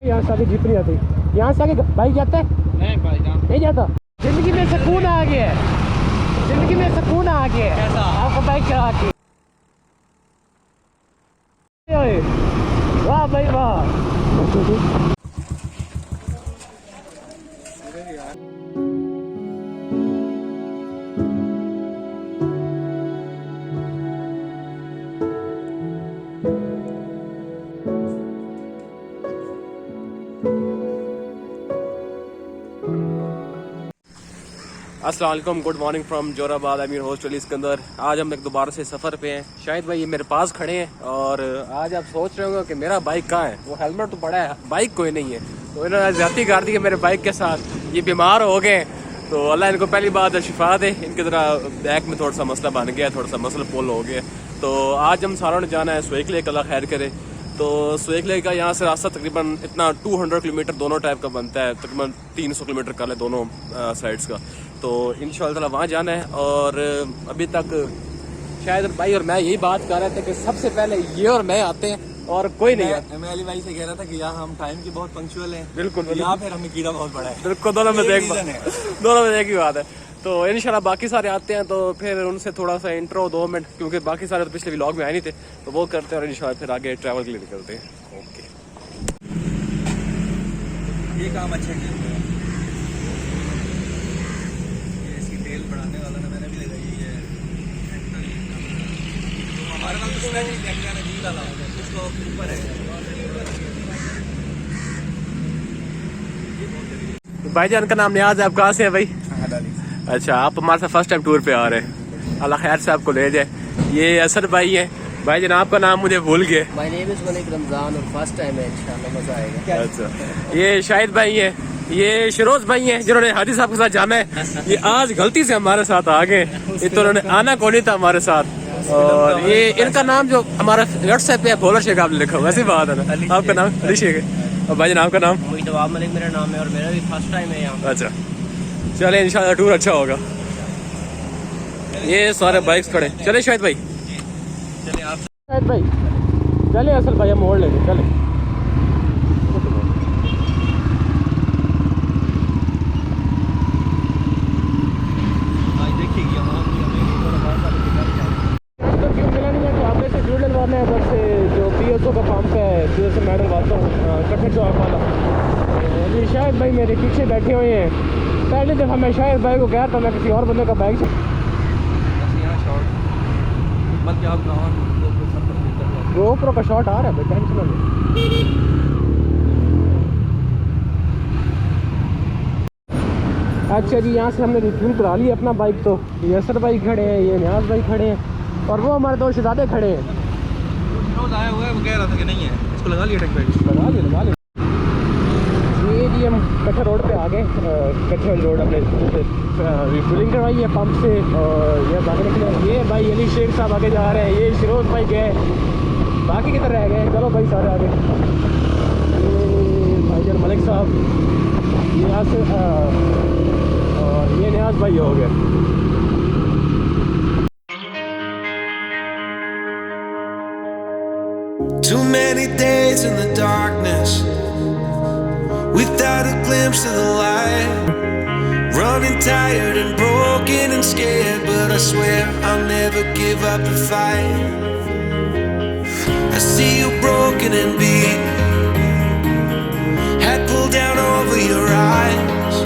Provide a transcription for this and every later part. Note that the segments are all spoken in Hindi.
यहाँ से आगे जीप नहीं आती। यहाँ से आगे बाइक जाता है? नहीं जाता। जिंदगी में सुकून आ गया है, जिंदगी में सुकून आ गया है आपको बाइक चला के। वाह भाई वाह। अस्सलाम वालेकुम, good morning from Jorabad. I mean host Ali Sikandar. आज हम एक दोबारा से सफ़र पे हैं। शायद भाई ये मेरे पास खड़े हैं और आज आप सोच रहे होंगे कि मेरा बाइक कहाँ है। वो हेलमेट तो पड़ा है, बाइक कोई नहीं है। तो इन्होंने ज्यादती कर दी है मेरे बाइक के साथ। ये बीमार हो गए, तो अल्लाह इनको पहली बात शिफा दे। इनकी तरह बैक में थोड़ा सा मसला बन गया, थोड़ा सा मसल पुल हो गया। तो आज हम सारों ने जाना है सुएक लेक, अल्लाह खैर करे। तो सुएक लेक का यहाँ से रास्ता तकरीबन इतना 200 किलोमीटर दोनों टाइप का बनता है, तकरीबन 300 किलोमीटर का है दोनों साइड्स का। तो इंशाअल्लाह वहाँ जाना है। और अभी तक शायद भाई और मैं यही बात कर रहे थे कि सबसे पहले ये और मैं आते हैं और कोई नहीं आता। मैं अली भाई से कह रहा था कि यहाँ हम टाइम की बहुत पंक्चुअल हैं। बिल्कुल, यहाँ फिर हमें कीड़ा बहुत बड़ा है। बिल्कुल, दोनों में एक ही बात है। तो इंशाल्लाह बाकी सारे आते हैं तो फिर उनसे थोड़ा सा इंट्रो 2 मिनट, क्योंकि बाकी सारे तो पिछले व्लॉग में आए नहीं थे, तो वो करते हैं और इंशाल्लाह फिर आगे ट्रैवल के लिए निकलते हैं। ओके, ये काम अच्छा किया हुआ है। ये इसकी तेल बढ़ाने वाला ना मैंने भी लगाई है। हमारे पास तो स्पेशल कैमरा ने जी डाला है, उसको ऊपर है। भाईजान का नाम नियाज है, आप कहाँ से है भाई? अच्छा, आप हमारे साथ फर्स्ट टाइम टूर पे आ रहे हैं, अल्लाह खैर से आपको ले जाए। ये असद भाई है। भाई जान आपका नाम मुझे भूल गए। My name is Malik Ramzan और फर्स्ट टाइम है, इंशाल्लाह मजा आएगा। अच्छा, ये शाहिद भाई है, ये शिरोज भाई हैं जिन्होंने हादी साहब के साथ जाना है। ये आज गलती से हमारे साथ आ गए, ये तो उन्होंने आना कौन नहीं था हमारे साथ। और ये इनका नाम जो हमारा व्हाट्सएप पे भोला शेख आपने लिखा, वैसी बात है ना? आपका नाम अली शेख है और भाई जान आपका नाम? मुइतवाब मलिक मेरा नाम है और मेरा भी फर्स्ट टाइम है यहाँ। अच्छा, चले इंशाल्लाह टूर अच्छा होगा। ये सारे बाइक्स खड़े, चले शाहिद भाई, चलिए आप शाहिद भाई चले। असल भाई हम मोड़ लेंगे, चले। का पंप है जिससे मैं डलवाता हूँ, कट्ठे चौक वाला। ये शायद भाई मेरे पीछे बैठे हुए हैं। पहली दफ़ा मैं शायद भाई को गया था, मैं किसी और बंदे का बाइक से गोप्रो का शॉट आ रहा है भाई, टेंशन ना ले। अच्छा जी, यहाँ से हमने रिफ्यूल करा लिया अपना बाइक। तो ये असर भाई खड़े हैं, ये नियाज भाई खड़े हैं और वो हमारे दो शहजादे खड़े हैं। आया हुआ है, वो कह रहा था कि नहीं है, इसको लगा लिया टैग बैग। लगा लिया। ये जी हम कट्ठा रोड पे आ गए, कट्ठा रोड अपने रिफिलिंग करवाई है पंप से और ये भागने के लिए। ये भाई अली शेख साहब आगे जा रहे हैं, ये शिरोज भाई गए, बाकी किधर रह गए? चलो भाई सारे आगे। ये भाईजान मलिक साहब, ये यहाँ से और ये नियाज भाई हो गए। Too many days in the darkness without a glimpse of the light. Running tired and broken and scared, but I swear I'll never give up the fight. I see you broken and beat, head pulled down over your eyes.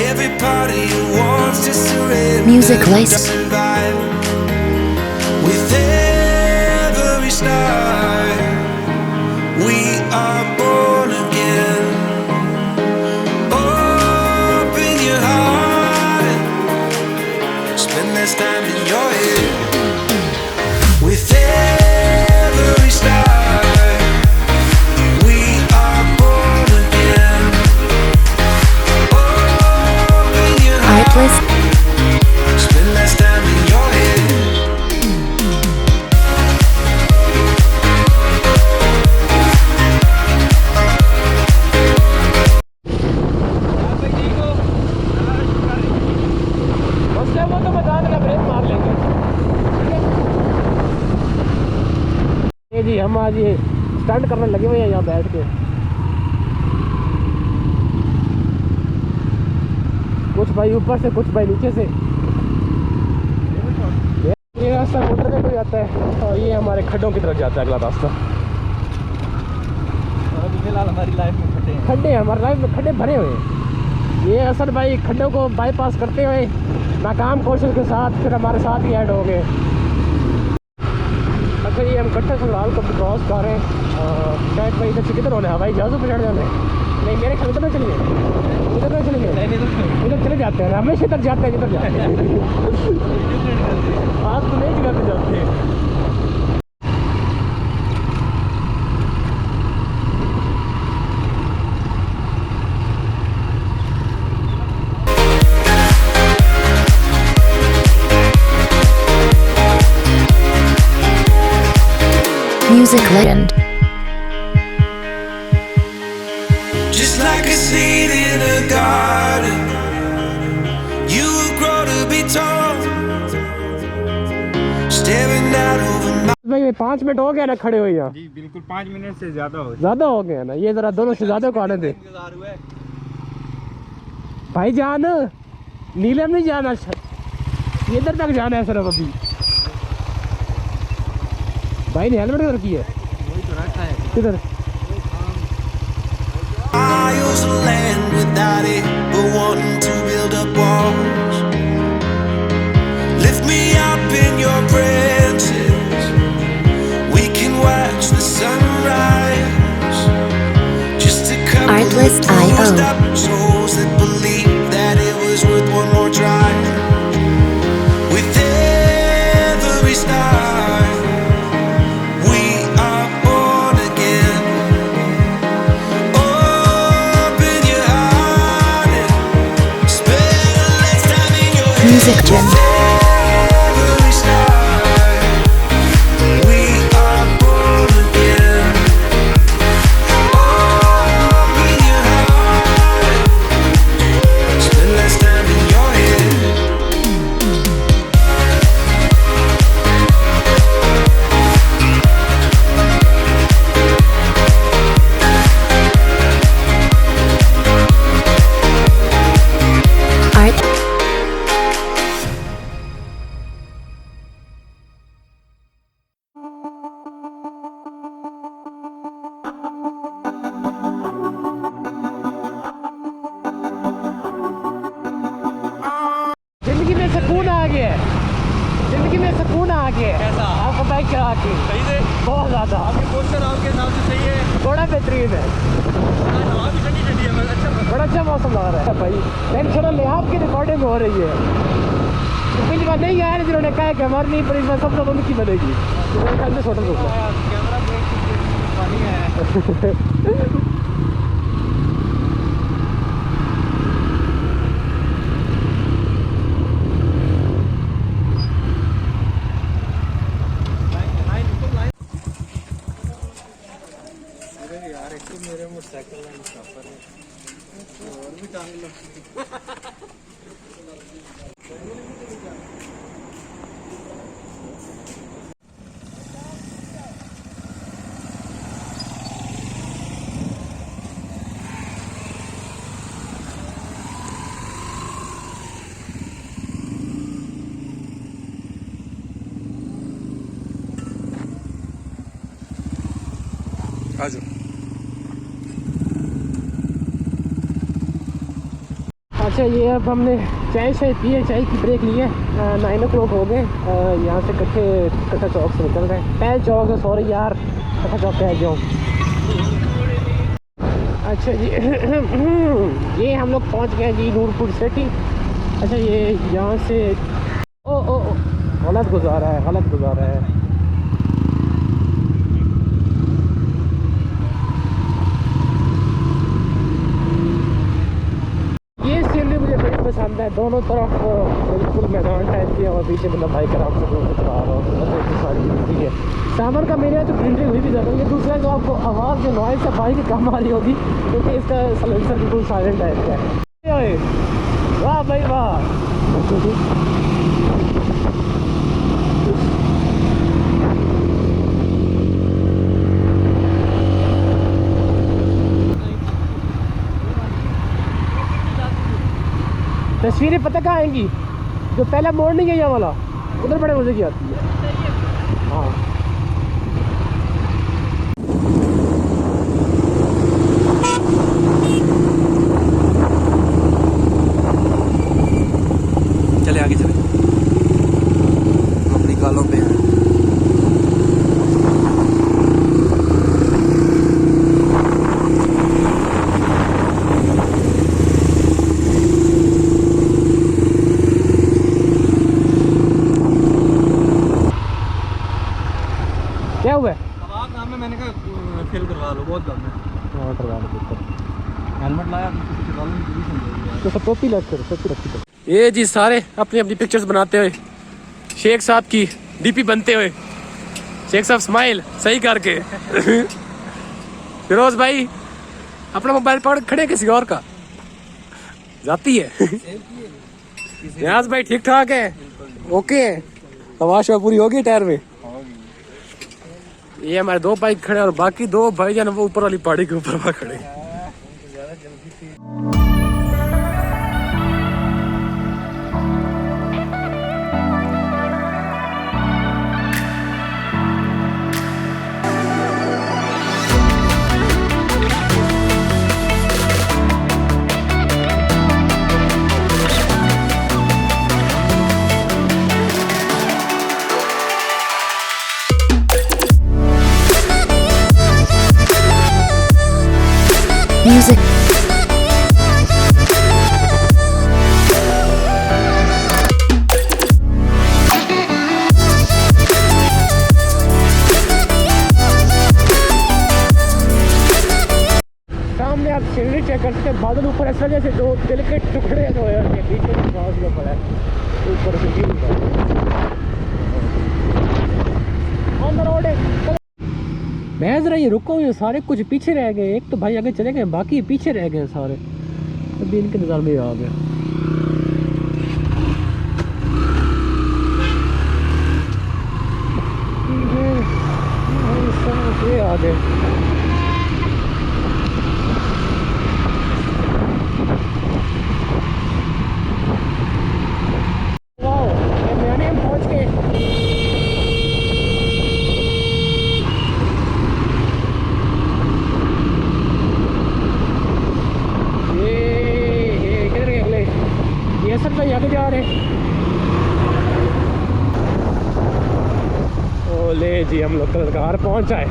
Every part of you wants to surrender. Music license. With every start, we are born again. Open your heart, spend less time in your head. With every start, we are born again. Open your heart, spend less time in your head. जी हम आज ये स्टंट करने लगे हुए हैं यहाँ बैठ के। कुछ भाई ऊपर से, कुछ भाई नीचे से। ये रास्ता मोटर पे कोई आता है और ये हमारे खड्डों की तरफ जाता है अगला रास्ता। अभी फिलहाल हमारी लाइफ में खड्डे हैं। खड्डे हैं, हमारे लाइफ में खड्डे भरे हुए हैं। ये असल भाई खड्डों को बाईपास करते हुए नाकाम कोशिश के साथ फिर हमारे साथ ही ऐड हो गए। अच्छा ये हम कट्टा सलाल को क्रॉस कर रहे हैं। शायद भाई इधर से किधर होना है, हवाई जहाज़ों पर चढ़ जाना है। नहीं मेरे ख्याल इधर चले गए, इधर चले गए, इधर चले जाते हैं, हमेशा इधर जाते हैं जिधर जाते हैं। आज तो नहीं जगह पे जाते हैं। Music legend. Just like a seed in a garden, you will grow to be tall, staring out over my... भाई 5 मिनट हो गया ना खड़े हुए यहाँ। जी बिल्कुल 5 मिनट से ज़्यादा हो गया ना। ये जरा दोनों शहजादों को आने दे इंतजार हुआ है। भाई जान, नीलम नहीं जाना, ये इधर तक जाना है सिर्फ अभी। भाई ने हेलमेट किधर की है? वही तो रखा है। किधर? Miles of land without it, but wanting to build up walls. Lift me up in your branches, we can watch the sunrise. Just a couple Artlist of IO. bruised up souls that believe that it was worth one more try. With every star, we are born again. Open your heart and spend less time in your head. Music gen. Every star, we are born again. Open your heart, spend less time in your head. Art. जिंदगी में सुकून आ गया है, जिंदगी में सुकून आ गया है। कैसा? आपको बाइक चला के सही से बहुत ज़्यादा, आपके पोस्टर आपके हिसाब से सही है। बड़ा बेहतरीन है, हवा भी ठंडी ठंडी है मगर अच्छा। बड़ा अच्छा मौसम लग रहा है भाई। टेंशन ले, आपकी रिकॉर्डिंग हो रही है। तो पिछली बार नहीं आया जिन्होंने कहा कि हमारी नहीं, पर इस बार सब लोग उनकी बनेगी। तो मेरे ख्याल में छोटा सोचा कैमरा ब्रेक पानी है। यार एक तो मेरे मोटरसाइकिल लाइन शॉपर है और भी टांग लो। आजो। अच्छा ये अब हमने चाय पी है, चाय की ब्रेक ली है। 9 o'clock हो गए। यहाँ से कट्टा चौक से निकल रहे हैं। पहल चौक है, सॉरी यार, कट्टा चौक पहल जाओ। अच्छा जी ये हम लोग पहुँच गए जी नूरपुर सिटी। अच्छा ये यहाँ से ओ गलत गुजारा है। पसंद है, दोनों तरफ बिल्कुल मैदान टाइप की और पीछे मतलब बाइक आराम से चला रहा हो, सारी ग्रीनरी है। सामर का मेरे यहाँ तो ग्रीनरी हुई भी ज़्यादा। ये दूसरा जो आपको आवाज़ जो नॉइज़ है बाइक की कम आ रही होगी क्योंकि इसका सलेंसर बिल्कुल साइलेंट टाइप का है। वाह भाई वाह। तस्वीरें पता कहाँ आएंगी, जो पहला मोड़ नहीं है यहाँ वाला, उधर बड़े मजे की आती है। हाँ चले आगे चले, अपनी गालों पे हैं। क्या हुआ है? अब आप काम में मैंने कहा फिल करवा लो, बहुत काम है। हाँ करवा लो। हेलमेट लाया पीछे डालो, पूरी समझ तो सब टोपी लग कर, टोपी रखी तो। ये जी सारे अपनी अपनी पिक्चर्स बनाते हुए, शेख साहब की डीपी बनते हुए, शेख साहब स्माइल सही करके। फिरोज भाई अपना मोबाइल पकड़ खड़े किसी और का जाती है। न्याज भाई ठीक ठाक है, ओके है, हवा शवा पूरी होगी टायर में। ये हमारे दो बाइक खड़े और बाकी दो भाई जान वो ऊपर वाली पहाड़ी के ऊपर वहाँ खड़े। Music. सामने आप सीनरी चेक करते हैं, बादल ऊपर ऐसा जैसे दो दिल के टुकड़े जो है उनके बीच में क्रॉस जो पड़ा है ऊपर से गिर ऑन द रोड है। मैं जरा ये रुको, ये सारे कुछ पीछे रह गए, एक तो भाई आगे चले गए, बाकी पीछे रह गए सारे। अभी इनके नज़र में आ गया। ये आ गए। सब भाई आगे जा रहे हैं। ओ ले जी हम लोग कल घर पहुंच जाए।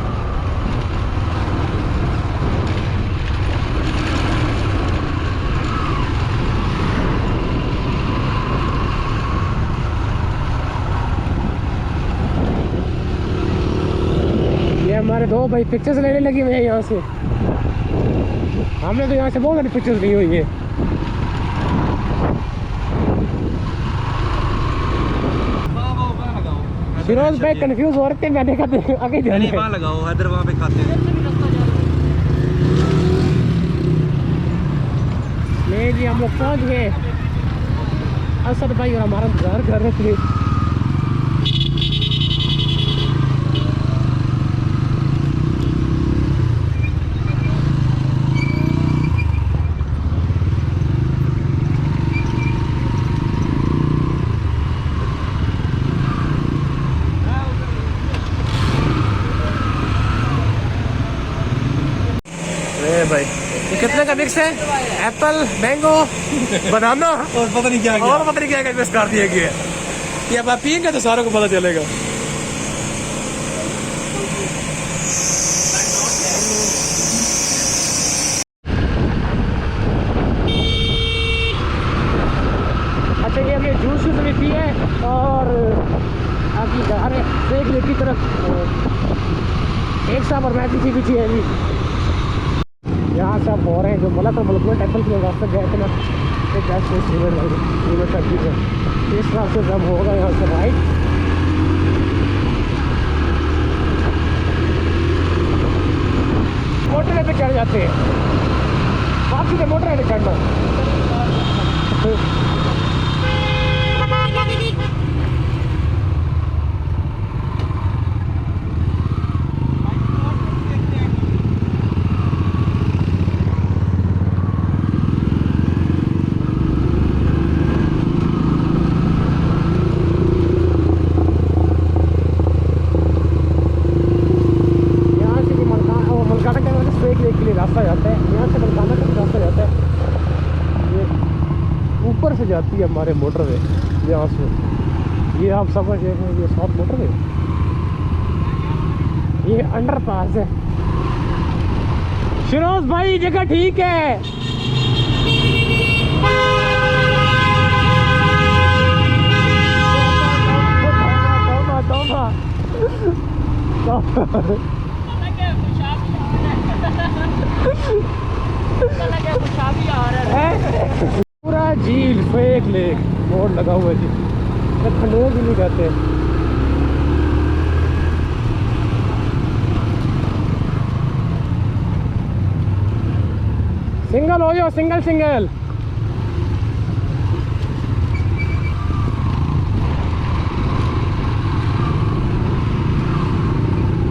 ये हमारे दो भाई पिक्चर्स लेने लगे हुए हैं यहाँ से। हमने तो यहाँ से बहुत सारी पिक्चर्स ली हुई है। फिरोज भाई कंफ्यूज हो रहे थे, मैंने कहा आगे जाने वहाँ लगाओ, इधर वहाँ पे खाते हैं। ले जी हम लोग पहुँच गए। असद भाई और हमारा इंतजार कर रहे थे। भाई ये कितने का मिक्स है? एप्पल, मैंगो, बनाना और पता नहीं क्या और पता नहीं क्या मिक्स कर दिया गया है। ये अब आप पियेंगे तो सारों को पता चलेगा। अच्छा ये हमने जूस भी पिया है और आगे जा रहे देख ले की तरफ एक साहब और मैं पीछे पीछे है जी। यहाँ से आप हो रहे हैं जो बोला था बलकुल टेम्पल के रास्ते गए थे ना, इस रास्ते से हम होगा यहाँ से राइट। मोटर पे चढ़ जाते हैं, बाकी से मोटर पे चढ़ना। स्वेक लेक के लिए रास्ता जाता है, यहाँ से बलकाना का भी रास्ता जाता है। ये ऊपर से जाती है हमारे मोटरवे, यहाँ से ये आप समझ रहे हैं, ये साउथ मोटरवे, ये अंडरपास है। शिरोज भाई जगह ठीक है। पूरा झील स्वेक लेक बोर्ड लगा हुआ है जी, खंडों भी नहीं कहते। सिंगल हो जाओ, सिंगल सिंगल।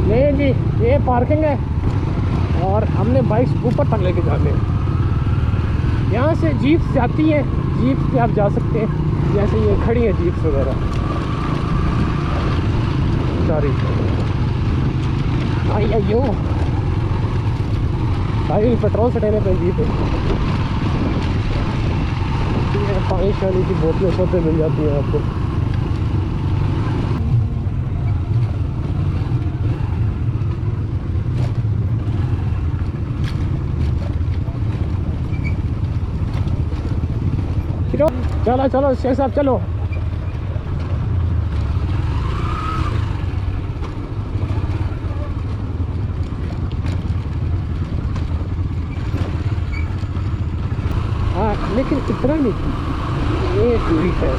नहीं जी, ये पार्किंग है और हमने बाइक ऊपर तक लेके जाने हैं। यहाँ से जीप्स जाती हैं, जीप पे आप जा सकते हैं, जैसे ये खड़ी है जीप्स वगैरह। सॉरी अयो भाई, पेट्रोल सटाने पर जीप है। पानी शानी की बोतलें शोतलें मिल जाती हैं आपको। चलो चलो शेख साहब चलो। हाँ लेकिन इतना नहीं, ये दूरी है।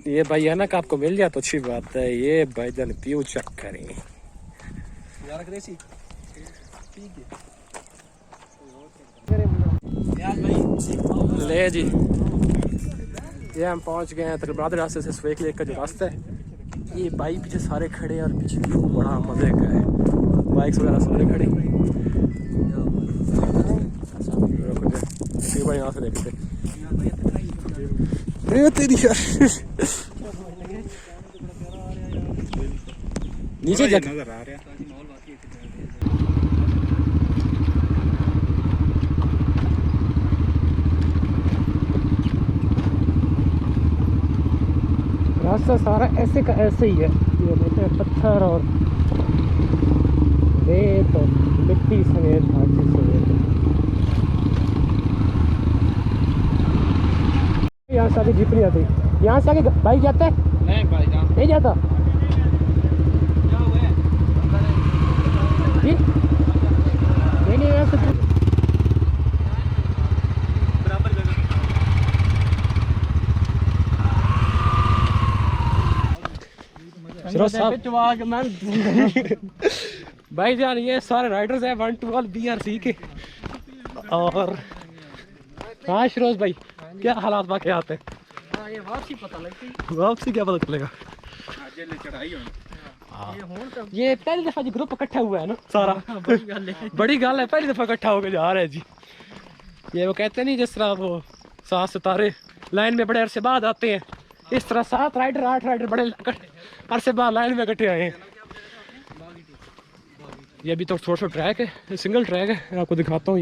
ये भाई है ना कि आपको मिल जाए तो अच्छी बात है। ये भाईजान व्यू चेक करें ले जी। ये हम पहुंच गए हैं तकरीबन रास्ते से स्वेक लेक का जो रास्ता है। ये बाइक पीछे सारे खड़े हैं और पीछे व्यू बड़ा मजे का है, बाइक्स वगैरह सारे खड़े। भाई यहाँ से देखते तेरी नीचे नजर आ रहा है। रास्ता सारा ऐसे का ऐसे ही है। ये देखें पत्थर और रेत और मिट्टी समेत घाटी समेत। यहाँ से आगे जीप नहीं आती, यहाँ से आगे बाइक जाता है? नहीं भाई नहीं जाता। नहीं यहाँ से भाई जान ये सारे राइडर्स हैं 1 to all BRC के। और हाँ शिरोज भाई क्या हालात बाकी आते हैं? ये वापसी पता लगती, वापसी क्या पता चलेगा? ये पहली दफा जी ग्रुप इकट्ठा हुआ है ना सारा। बड़ी गल है, पहली दफा इकट्ठा होकर जा रहा है जी। ये वो कहते नहीं जिस तरह वो 7 सितारे लाइन में बड़े अरसे बाद आते हैं, इस तरह 7 राइडर 8 राइडर बड़े अरसे बाद लाइन में इकट्ठे आए हैं। ये अभी तो छोटा ट्रैक है, सिंगल ट्रैक है, आपको दिखाता हूँ।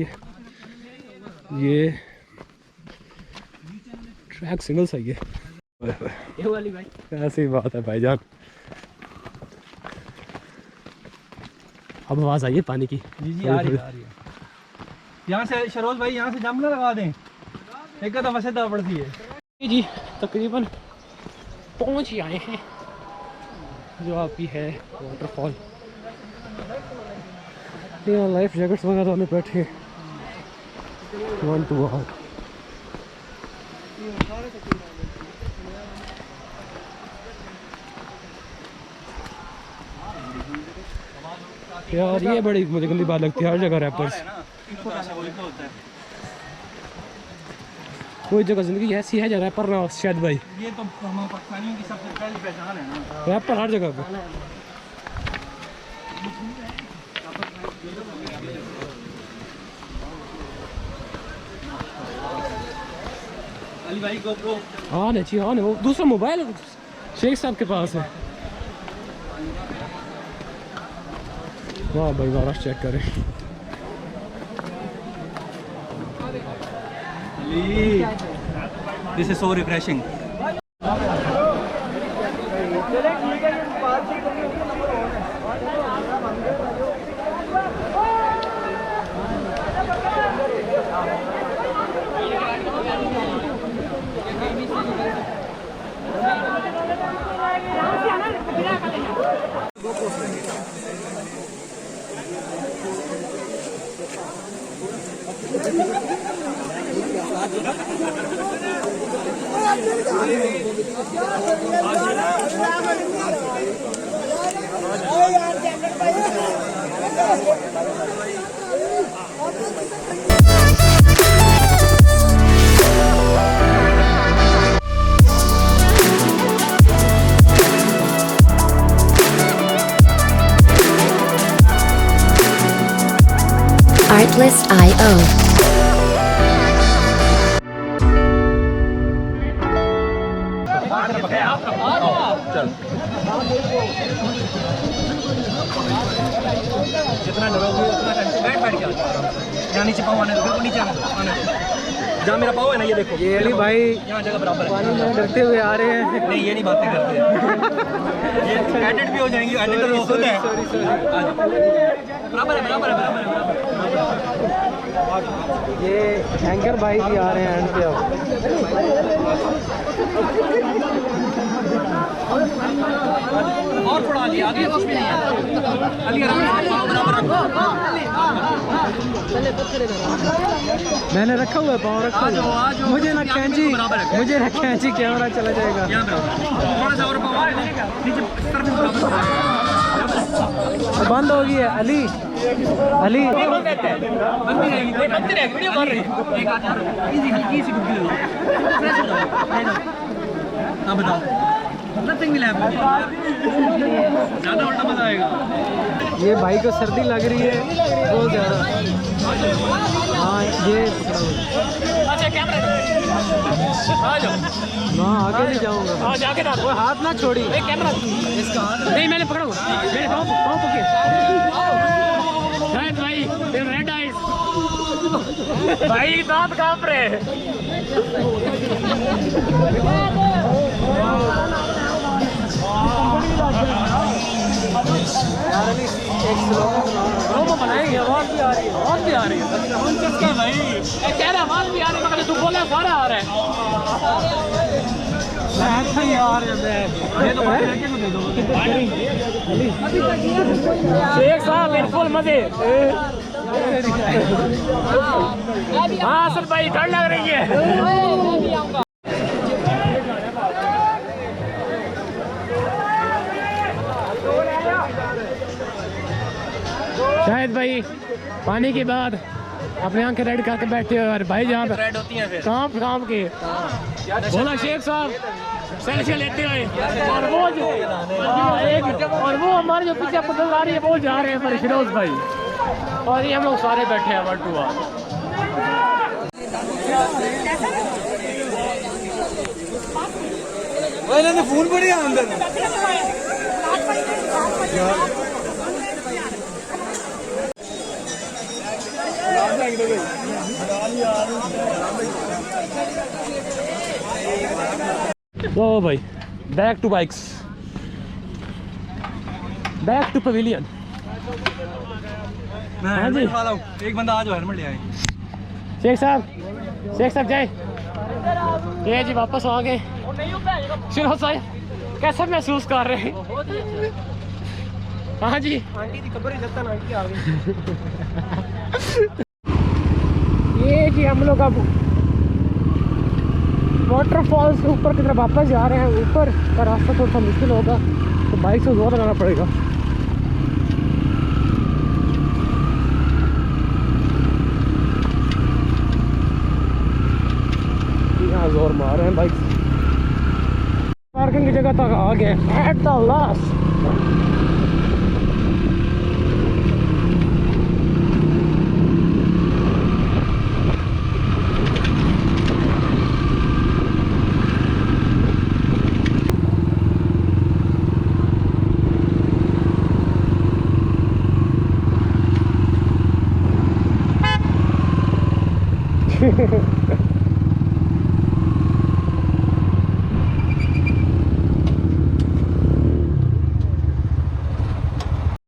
ये ट्रैक सिंगल सही है। ये वाली भाई ऐसी बात है भाईजान। अब आवाज आई है पानी की। जी जी आ रही है। यहाँ से शरोज भाई यहाँ से जंप ना लगा दें, एक तो मसेदा पड़ती है जी। तकरीबन पहुँच ही आए हैं जो आपकी है वाटरफॉल। यहाँ लाइफ जैकेट्स वगैरह हमें बैठे 1 to all। यार ये बड़ी मुझे गंदी बात लगती है हर जगह रैपर्स। कोई जगह जिंदगी ऐसी है जो रैपर ना शायद भाई। ये तो हम पाकिस्तानियों की सबसे पहली पहचान है ना, रैपर हर जगह पे। अली भाई गोप्रो हाँ नहीं हाँ नहीं, वो दूसरा मोबाइल शेख साहब के पास है। वाह भाई वाह, चेक करें। This is so refreshing. Artlist.io. जितना डरोगे उतना बैठ के यहाँ नीचे पाँव आने दो, नीचे आने जहाँ मेरा पाँव है ना, ये देखो। ये अली भाई यहाँ जगह बराबर है। पानी में डरते हुए आ रहे हैं। नहीं ये नहीं बातें करते ये एडिट भी हो जाएंगी, एडिटर वो खुद है। बराबर है बराबर है बराबर है। ये एंकर भाई भी आ रहे हैं एंड पे अब। और थोड़ा आगे आगे कुछ भी नहीं है। अली आराम से पाँव बराबर रखो। मैंने रखा हुआ है, पाँव रखा हुआ है। मुझे ना खींची, मुझे ना खींची, कैमरा चला जाएगा। यहाँ बराबर थोड़ा सा और पाँव आगे नीचे तरफ बराबर। बंद हो गई है अली। अली बनती रहेगी वीडियो बन रही है। एक आधा इजी हल्की सी डुबकी ले लो, फ्रेश हो जाओ। हाँ बताओ, नथिंग विल हैपन, ज़्यादा उल्टा मजा आएगा। ये भाई को सर्दी लग रही है बहुत ज़्यादा। हाँ ये अच्छा कैमरा आ जाओ ना, आगे नहीं जाऊँगा। हाँ जाके ना वो हाथ ना छोड़ी। कैमरा इसका नहीं मैंने पकड़ा हुआ, मेरे पाँव पकड़े। शायद भाई रेड आइज भाई दांत कांप रहे हैं। यार अली एक स्लो बनाएंगे, आवाज भी आ रही है, आवाज भी आ रही है भाई। कह रहा आवाज भी आ रही है, मगर तू बोला सारा आ रहा है। यार शेख साहब फुल मजे। हाँ सर भाई ठंड लग रही है। शायद भाई पानी के बाद अपने आंखें रेड करके बैठे हो और भाई जहाँ पे रेड होती है फिर कांप के बोला शेख साहब सेल्फी लेते हुए, और वो जो और वो हमारे जो पीछे पसंद आ रही है वो जा रहे हैं पर फिरोज भाई, और ये हम लोग सारे बैठे हैं बटुआ। फोन पड़ी अंदर। ओ भाई back to bikes, back to pavilion. मैं हाँ जी। एक बंदा आज हेलमेट ले आए। शेख साहब जाए ये जी वापस आ गए। फिरोज साहब कैसे महसूस कर रहे हैं? हाँ जी आंटी की खबर ही जतन आंटी आ गई। ये जी हम लोग अब वाटरफॉल्स के ऊपर की तरफ वापस जा रहे हैं। ऊपर का रास्ता थोड़ा सा मुश्किल होगा तो बाइक से जोर लगाना पड़ेगा। जोर मार रहे हैं बाइक। पार्किंग की जगह तक आ गए एट द लास्ट।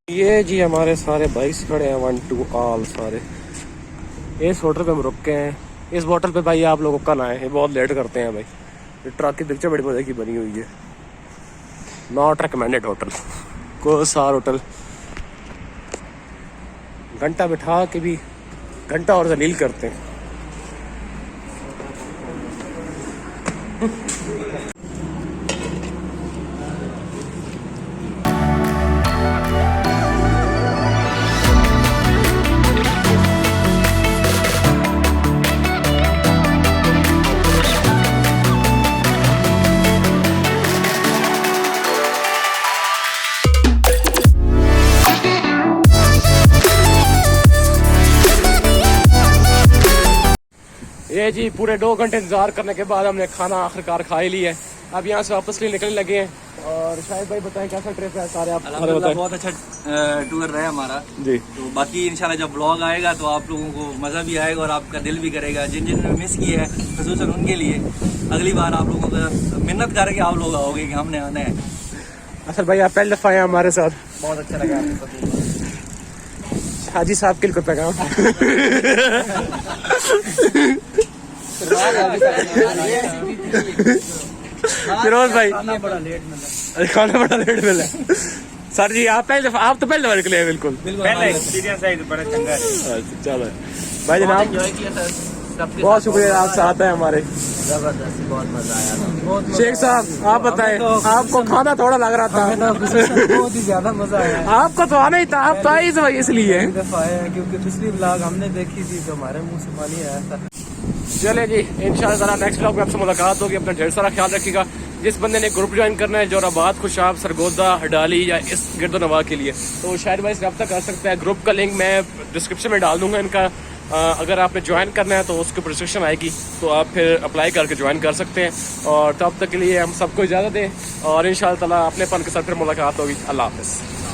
ये जी हमारे सारे बाइक्स खड़े हैं 1 2 ऑल सारे। इस होटल पे हम रुक के हैं। इस होटल पे भाई आप लोगों का ना है, ये बहुत लेट करते हैं भाई। ये ट्रक की पिक्चर बड़ी मजे की बनी हुई है। Not recommended hotel, Kosar hotel. घंटा बिठा के भी घंटा और जलील करते हैं। ये जी पूरे 2 घंटे इंतजार करने के बाद हमने खाना आखिरकार खा ही लिया है। अब यहाँ से वापस लिए निकलने लगे हैं। और शायद भाई बताएं कैसा ट्रिप है सारे आप? अल्हम्दुलिल्लाह बहुत अच्छा टूर रहा है हमारा जी। तो बाकी इंशाल्लाह जब ब्लॉग आएगा तो आप लोगों को मज़ा भी आएगा और आपका दिल भी करेगा। जिन जिन ने मिस किया है खसूसन उनके लिए अगली बार आप लोगों को मिन्नत करके आप लोग आओगे कि हमने आना है। असल भाई आप पहले दफा आए हमारे साथ, बहुत अच्छा लगा आपको हाजी साहब के पैगाम। फिरोज भाई खाना बड़ा लेट मिला। खाना बड़ा लेट मिला। सर जी आप तो पहले दफा निकले हैं। बिल्कुल पहला एक्सपीरियंस है, बड़ा चंगा है। चलो भाई जनाब एंजॉय किया था सबके बहुत शुक्रिया, आप साथ हैं हमारे। जबरदस्त, बहुत मजा आया था। बहुत शेख साहब आप बताएं, आपको खाना थोड़ा लग रहा था? बहुत ही ज्यादा मजा आया। आपको तो आना ही था, आप तो आए इस वजह इसलिए। दफा आए हैं क्योंकि पिछली ब्लॉग हमने देखी थी तो हमारे मुंह से पानी आया था। चले जी इंशाल्लाह जरा नेक्स्ट ब्लॉग में आपसे मुलाकात होगी। अपना ढेर सारा ख्याल रखिएगा। जिस बंदे ने ग्रुप ज्वाइन करना है जोराबाद, खुशाब, सरगोदा, हडाली या इस गिरदोनवा के लिए तो शायद भाई रब्ता कर सकता है। ग्रुप का लिंक मैं डिस्क्रिप्शन में डाल दूंगा इनका। अगर आपने ज्वाइन करना है तो उसकी प्रिस्क्रिप्शन आएगी तो आप फिर अप्लाई करके ज्वाइन कर सकते हैं। और तब तक के लिए हम सबको इजाज़त दें और इंशाल्लाह ताला अपने पन के साथ फिर मुलाकात होगी। अल्लाह हाफ़िज़।